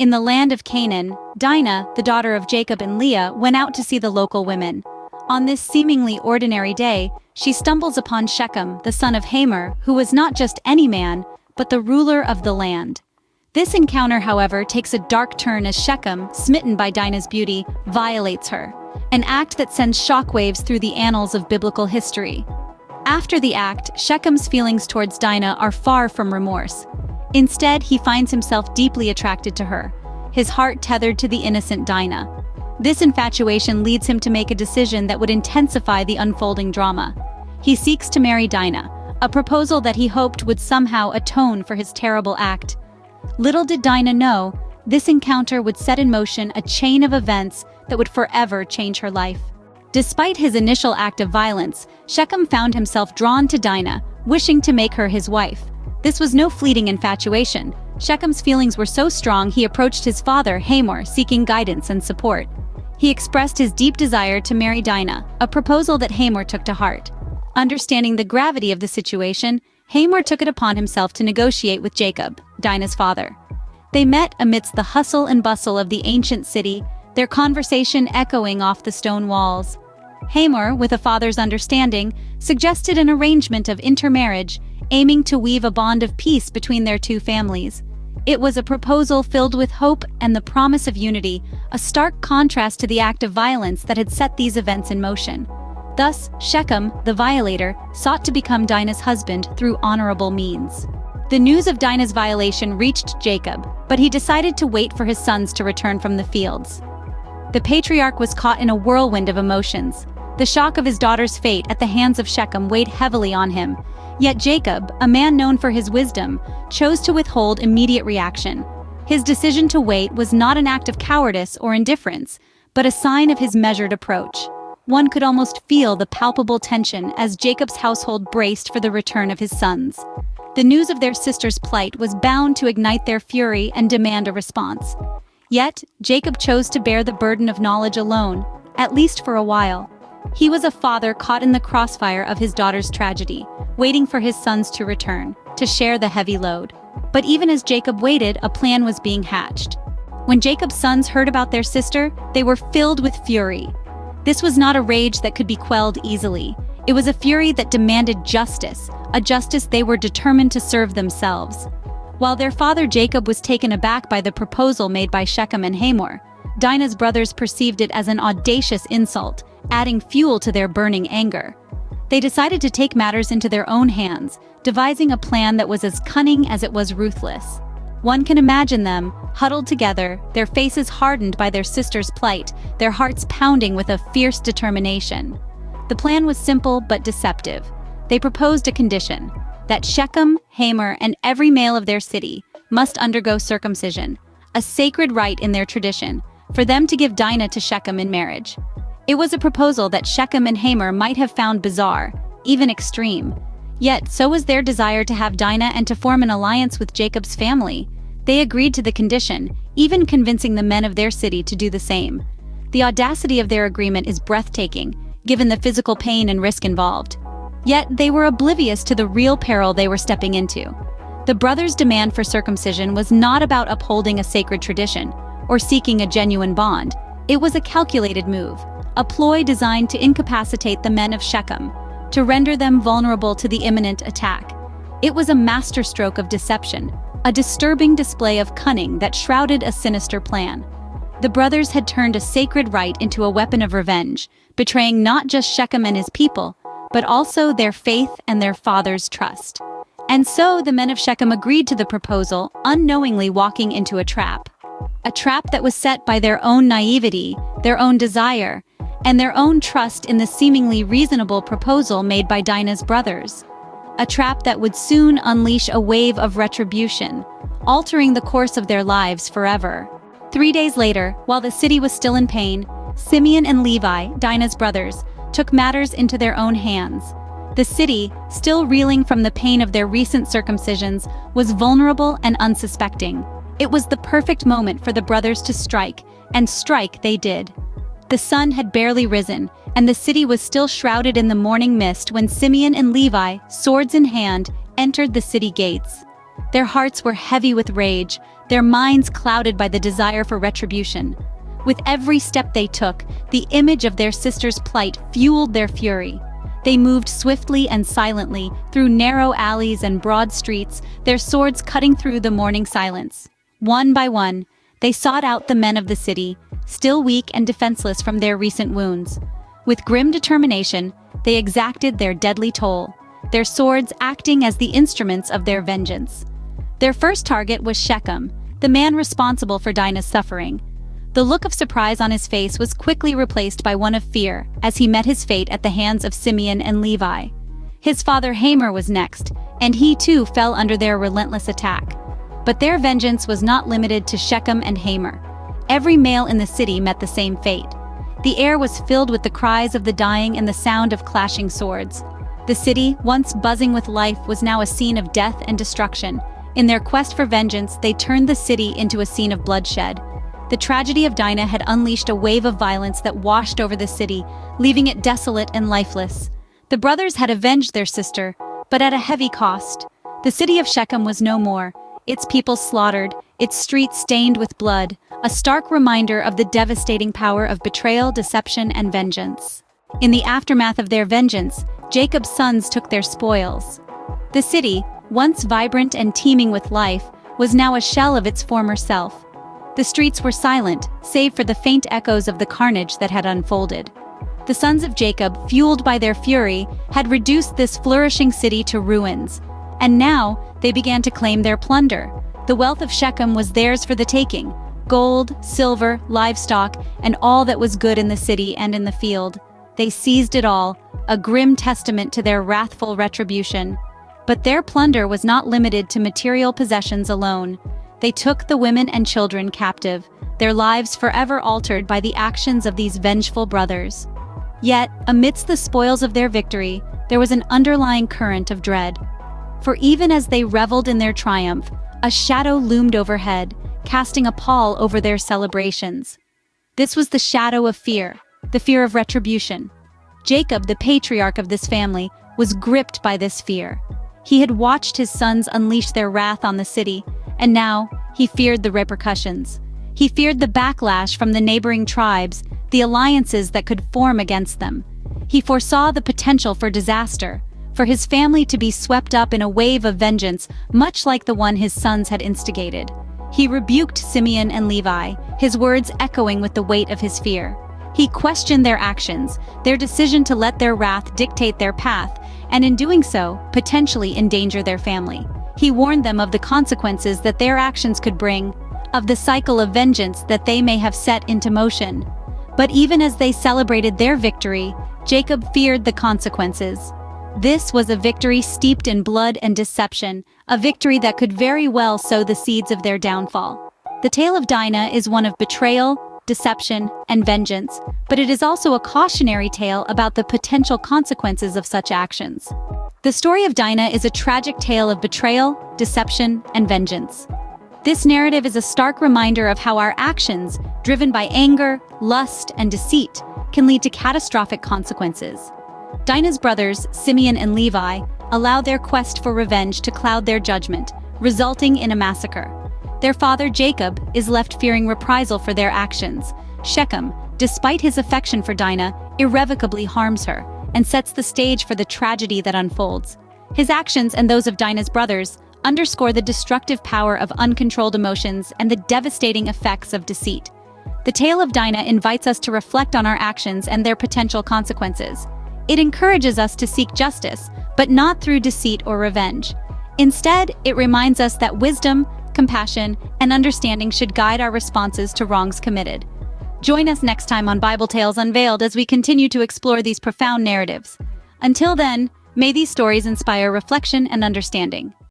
In the land of Canaan, Dinah, the daughter of Jacob and Leah, went out to see the local women. On this seemingly ordinary day, she stumbles upon Shechem, the son of Hamor, who was not just any man, but the ruler of the land. This encounter, however, takes a dark turn as Shechem, smitten by Dinah's beauty, violates her, an act that sends shockwaves through the annals of biblical history. After the act, Shechem's feelings towards Dinah are far from remorse. Instead, he finds himself deeply attracted to her, his heart tethered to the innocent Dinah. This infatuation leads him to make a decision that would intensify the unfolding drama. He seeks to marry Dinah, a proposal that he hoped would somehow atone for his terrible act. Little did Dinah know, this encounter would set in motion a chain of events that would forever change her life. Despite his initial act of violence, Shechem found himself drawn to Dinah, wishing to make her his wife. This was no fleeting infatuation. Shechem's feelings were so strong he approached his father, Hamor, seeking guidance and support. He expressed his deep desire to marry Dinah, a proposal that Hamor took to heart. Understanding the gravity of the situation, Hamor took it upon himself to negotiate with Jacob, Dinah's father. They met amidst the hustle and bustle of the ancient city, their conversation echoing off the stone walls. Hamor, with a father's understanding, suggested an arrangement of intermarriage, aiming to weave a bond of peace between their two families. It was a proposal filled with hope and the promise of unity, a stark contrast to the act of violence that had set these events in motion. Thus, Shechem, the violator, sought to become Dinah's husband through honorable means. The news of Dinah's violation reached Jacob, but he decided to wait for his sons to return from the fields. The patriarch was caught in a whirlwind of emotions. The shock of his daughter's fate at the hands of Shechem weighed heavily on him. Yet Jacob, a man known for his wisdom, chose to withhold immediate reaction. His decision to wait was not an act of cowardice or indifference, but a sign of his measured approach. One could almost feel the palpable tension as Jacob's household braced for the return of his sons. The news of their sister's plight was bound to ignite their fury and demand a response. Yet, Jacob chose to bear the burden of knowledge alone, at least for a while. He was a father caught in the crossfire of his daughter's tragedy, waiting for his sons to return, to share the heavy load. But even as Jacob waited, a plan was being hatched. When Jacob's sons heard about their sister, they were filled with fury. This was not a rage that could be quelled easily. It was a fury that demanded justice, a justice they were determined to serve themselves. While their father Jacob was taken aback by the proposal made by Shechem and Hamor, Dinah's brothers perceived it as an audacious insult, adding fuel to their burning anger. They decided to take matters into their own hands, devising a plan that was as cunning as it was ruthless. One can imagine them, huddled together, their faces hardened by their sister's plight, their hearts pounding with a fierce determination. The plan was simple but deceptive. They proposed a condition, that Shechem, Hamor, and every male of their city must undergo circumcision, a sacred rite in their tradition, for them to give Dinah to Shechem in marriage. It was a proposal that Shechem and Hamor might have found bizarre, even extreme. Yet, so was their desire to have Dinah and to form an alliance with Jacob's family. They agreed to the condition, even convincing the men of their city to do the same. The audacity of their agreement is breathtaking, given the physical pain and risk involved. Yet, they were oblivious to the real peril they were stepping into. The brothers' demand for circumcision was not about upholding a sacred tradition or seeking a genuine bond. It was a calculated move, a ploy designed to incapacitate the men of Shechem, to render them vulnerable to the imminent attack. It was a masterstroke of deception, a disturbing display of cunning that shrouded a sinister plan. The brothers had turned a sacred rite into a weapon of revenge, betraying not just Shechem and his people, but also their faith and their father's trust. And so the men of Shechem agreed to the proposal, unknowingly walking into a trap. A trap that was set by their own naivety, their own desire, and their own trust in the seemingly reasonable proposal made by Dinah's brothers. A trap that would soon unleash a wave of retribution, altering the course of their lives forever. 3 days later, while the city was still in pain, Simeon and Levi, Dinah's brothers, took matters into their own hands. The city, still reeling from the pain of their recent circumcisions, was vulnerable and unsuspecting. It was the perfect moment for the brothers to strike, and strike they did. The sun had barely risen, and the city was still shrouded in the morning mist when Simeon and Levi, swords in hand, entered the city gates. Their hearts were heavy with rage, their minds clouded by the desire for retribution. With every step they took, the image of their sister's plight fueled their fury. They moved swiftly and silently through narrow alleys and broad streets, their swords cutting through the morning silence. One by one, they sought out the men of the city, still weak and defenseless from their recent wounds. With grim determination, they exacted their deadly toll, their swords acting as the instruments of their vengeance. Their first target was Shechem, the man responsible for Dinah's suffering. The look of surprise on his face was quickly replaced by one of fear as he met his fate at the hands of Simeon and Levi. His father Hamer was next, and he too fell under their relentless attack. But their vengeance was not limited to Shechem and Hamer. Every male in the city met the same fate. The air was filled with the cries of the dying and the sound of clashing swords. The city, once buzzing with life, was now a scene of death and destruction. In their quest for vengeance, they turned the city into a scene of bloodshed. The tragedy of Dinah had unleashed a wave of violence that washed over the city, leaving it desolate and lifeless. The brothers had avenged their sister, but at a heavy cost. The city of Shechem was no more, its people slaughtered, its streets stained with blood, a stark reminder of the devastating power of betrayal, deception, and vengeance. In the aftermath of their vengeance, Jacob's sons took their spoils. The city, once vibrant and teeming with life, was now a shell of its former self. The streets were silent, save for the faint echoes of the carnage that had unfolded. The sons of Jacob, fueled by their fury, had reduced this flourishing city to ruins. And now, they began to claim their plunder. The wealth of Shechem was theirs for the taking: gold, silver, livestock, and all that was good in the city and in the field. They seized it all, a grim testament to their wrathful retribution. But their plunder was not limited to material possessions alone. They took the women and children captive, their lives forever altered by the actions of these vengeful brothers. Yet, amidst the spoils of their victory, there was an underlying current of dread. For even as they reveled in their triumph, a shadow loomed overhead, casting a pall over their celebrations. This was the shadow of fear, the fear of retribution. Jacob, the patriarch of this family, was gripped by this fear. He had watched his sons unleash their wrath on the city, and now he feared the repercussions. He feared the backlash from the neighboring tribes, the alliances that could form against them. He foresaw the potential for disaster, for his family to be swept up in a wave of vengeance, much like the one his sons had instigated. He rebuked Simeon and Levi, his words echoing with the weight of his fear. He questioned their actions, their decision to let their wrath dictate their path, and in doing so, potentially endanger their family. He warned them of the consequences that their actions could bring, of the cycle of vengeance that they may have set into motion. But even as they celebrated their victory, Jacob feared the consequences. This was a victory steeped in blood and deception, a victory that could very well sow the seeds of their downfall. The tale of Dinah is one of betrayal, deception, and vengeance, but it is also a cautionary tale about the potential consequences of such actions. The story of Dinah is a tragic tale of betrayal, deception, and vengeance. This narrative is a stark reminder of how our actions, driven by anger, lust, and deceit, can lead to catastrophic consequences. Dinah's brothers, Simeon and Levi, allow their quest for revenge to cloud their judgment, resulting in a massacre. Their father, Jacob, is left fearing reprisal for their actions. Shechem, despite his affection for Dinah, irrevocably harms her and sets the stage for the tragedy that unfolds. His actions and those of Dinah's brothers underscore the destructive power of uncontrolled emotions and the devastating effects of deceit. The tale of Dinah invites us to reflect on our actions and their potential consequences. It encourages us to seek justice, but not through deceit or revenge. Instead, it reminds us that wisdom, compassion, and understanding should guide our responses to wrongs committed. Join us next time on Bible Tales Unveiled as we continue to explore these profound narratives. Until then, may these stories inspire reflection and understanding.